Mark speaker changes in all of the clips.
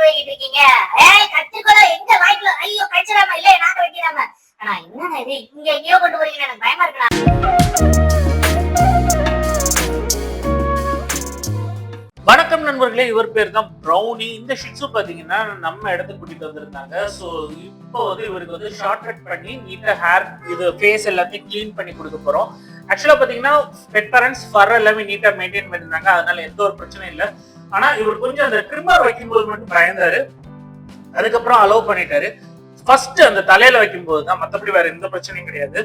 Speaker 1: போய்கிட்டு இருக்கீங்க? கத்திரிக்கோல எங்க வாய்க்குள்ள ஐயோ கடிச்சிடாம இல்ல நாக்க வைக்கிறாம. ஆனா என்னடா இது இங்க எங்கேயோ கொண்டு போறீங்க, எனக்கு பயமா இருக்குடா.
Speaker 2: வணக்கம் நண்பர்களே, இவர் பேர் தான் ப்ரௌனி. இந்த ஷிட்ஸு பாத்தீங்கன்னா நம்ம இடத்துக்கு கூட்டிட்டு வந்திருந்தாங்க. ஸோ இப்போ வந்து இவருக்கு வந்து ஷார்ட் கட் பண்ணி நீட்டா ஹேர் இது ஃபேஸ் எல்லாத்தையும் கிளீன் பண்ணி கொடுக்க போறோம். ஆக்சுவலா பாத்தீங்கன்னா பெட் பேரண்ட்ஸ் ஃபர் எல்லாமே நீட்டா மெயின்டைன் பண்ணிருந்தாங்க, அதனால எந்த ஒரு பிரச்சனையும் இல்லை. ஆனா இவர் கொஞ்சம் அந்த ட்ரிம்மர் வைக்கும்போது மட்டும் பயந்தாரு, அதுக்கப்புறம் அலோவ் பண்ணிட்டாரு. ஃபர்ஸ்ட் அந்த தலையில வைக்கும்போது தான், மற்றபடி வேற எந்த பிரச்சனையும் கிடையாது.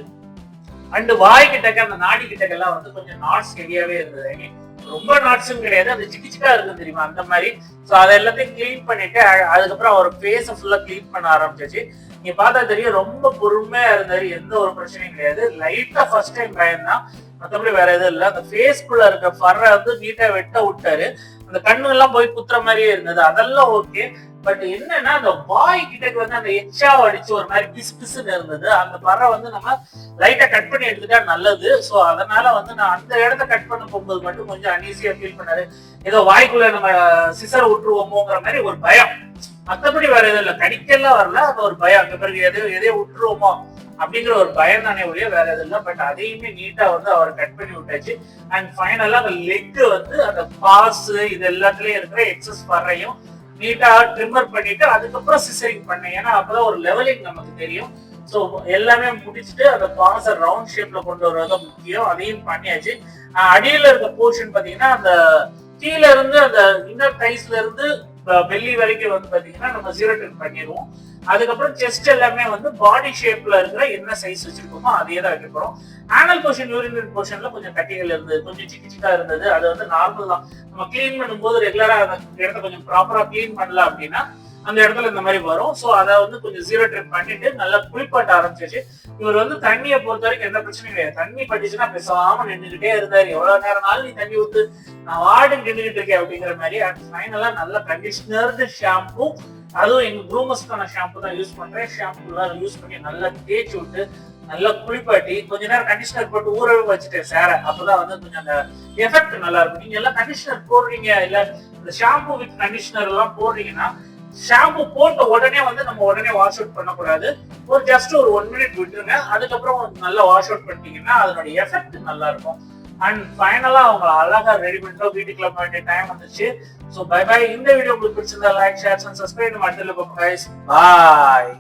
Speaker 2: அண்ட் வாய் கிட்டக்க அந்த நாடி கிட்டக்கெல்லாம் வந்து கொஞ்சம் நாட்ஸ் ஹெவியாவே இருந்தது. ரொம்ப நாட்ஸும் கிடையாது, அது சிக்கி சிக்கா இருக்கும் தெரியுமா, அந்த மாதிரி. ஸோ அதை எல்லாத்தையும் கிளீன் பண்ணிட்டு அதுக்கப்புறம் அவர் ஃபேஸை ஃபுல்லா கிளீன் பண்ண ஆரம்பிச்சாச்சு. நீங்க பார்த்தா தெரியும் ரொம்ப பொறுமையா இருந்தாரு, எந்த ஒரு பிரச்சனையும் கிடையாது. லைட்டா ஃபர்ஸ்ட் டைம் பயம்தான், மற்றபடி வேற எதுவும் இல்லை. அந்த ஃபேஸ்க்குள்ள இருக்க ஃபர்ரை வந்து நீட்டா வெட்ட விட்டாரு. அந்த கண்ணு எல்லாம் போய் குத்துற மாதிரியே இருந்தது, அதெல்லாம் ஓகே. பட் என்னன்னா அந்த வாய் கிட்டக்கு வந்து அந்த எச்சா அடிச்சு ஒரு மாதிரி பிசு பிசுன்னு இருந்தது. அந்த பறை வந்து நம்ம லைட்டா கட் பண்ணி எடுத்துட்டா நல்லது. ஸோ அதனால வந்து நான் அந்த இடத்த கட் பண்ண போகும்போது மட்டும் கொஞ்சம் அன்ஈஸியா ஃபீல் பண்ணாரு. ஏதோ வாய்க்குள்ள நம்ம சிசர் விட்டுருவோமோங்கிற மாதிரி ஒரு பயம், மற்றபடி வேற எதுவும் இல்லை. கடிக்கெல்லாம் வரல, அது ஒரு பயம். அந்த பிறகு எதையோ விட்டுருவோமோ அப்படிங்கிற ஒரு பயம் தானே ஒழிய வேற எதுவும் இல்லை. பட் அதையுமே நீட்டா வந்து அவர் கட் பண்ணி விட்டாச்சு. அண்ட் ஃபைனலா அந்த லெக் வந்து அந்த பாஸ் இது எல்லாத்துலயும் இருக்கிற எக்ஸஸ் பறையும் நீட்டா ட்ரிம்மர் பண்ணிட்டு அதுக்கப்புறம் சிசரிங் பண்ணேன். ஏன்னா அப்பதான் ஒரு லெவலிங் நமக்கு தெரியும். ஸோ எல்லாமே முடிச்சுட்டு அந்த பாஸை ரவுண்ட் ஷேப்ல கொண்டு வர்றது முக்கியம், அதையும் பண்ணியாச்சு. அடியில இருக்க போர்ஷன் பாத்தீங்கன்னா அந்த கீழ இருந்து அந்த இன்னர் டைஸ்ல இருந்து பெல்லி வரைக்கும் வந்து பாத்தீங்கன்னா நம்ம ஜீரோ ட்ரிம் பண்ணிடுவோம். அதுக்கப்புறம் செஸ்ட் எல்லாமே வந்து பாடி ஷேப்ல இருக்கிற என்ன சைஸ் வச்சிருக்கோமோ அதே தான் வைக்க போறோம். ஆனல் போர்ஷன் யூரினரி போர்ஷன்ல கொஞ்சம் கட்டிகள் இருந்தது, கொஞ்சம் சிக்கி சிக்கா இருந்தது. அது வந்து நார்மல் தான். நம்ம கிளீன் பண்ணும்போது ரெகுலரா அந்த இடத்த கொஞ்சம் ப்ராப்பரா கிளீன் பண்ணல அப்படின்னா அந்த இடத்துல இந்த மாதிரி வரும். ஸோ அதை வந்து கொஞ்சம் ஜீரோ ட்ரிப் பண்ணிட்டு நல்லா குளிப்பாட்ட ஆரம்பிச்சிச்சு. இவர் வந்து தண்ணியை பொறுத்த வரைக்கும் எந்த பிரச்சனையும் கிடையாது. தண்ணி பட்டுச்சுன்னா பேசாம நின்றுகிட்டே இருந்தாரு. எவ்வளவு நேரம்னாலும் நீ தண்ணி ஊத்து, நான் வார்டு நின்றுகிட்டு இருக்கேன் அப்படிங்கிற மாதிரி. அண்ட் ஃபைனலா நல்ல கண்டிஷனர்டு ஷாம்பு, அதுவும் எங்க க்ரூமர்ஸ்க்கான ஷாம்பு தான் யூஸ் பண்றேன். ஷாம்புலாம் யூஸ் பண்ணி நல்லா தேய்ச்சி விட்டு நல்லா குளிப்பாட்டி கொஞ்ச நேரம் கண்டிஷனர் போட்டு ஊறவே வச்சுட்டேன் சேர. அப்பதான் வந்து கொஞ்சம் அந்த எஃபெக்ட் நல்லா இருக்கும். நீங்க எல்லாம் கண்டிஷனர் போடுறீங்க இல்ல இந்த ஷாம்பு வித் கண்டிஷனர் எல்லாம் போடுறீங்கன்னா ஷாம்பு போட்ட உடனே வந்து நம்ம உடனே வாஷ் அவுட் பண்ணக்கூடாது. ஒரு ஜஸ்ட் ஒரு 1 மினிட் விட்டுருங்க, அதுக்கப்புறம் நல்லா வாஷ் அவுட் பண்ணிட்டீங்கன்னா அதனுடைய எஃபெக்ட் நல்லா இருக்கும். அண்ட் ஃபைனலா அவங்க அழகா ரெடி பண்ணிட்டோம். வீட்டுக்குள்ள போயிட்டு டைம் வந்துச்சு. So bye bye. இந்த வீடியோ உங்களுக்கு பிடிச்சிருந்தா லைக், ஷேர் அண்ட் சப்ஸ்கிரைப். நம்ம அடுத்த பாய்.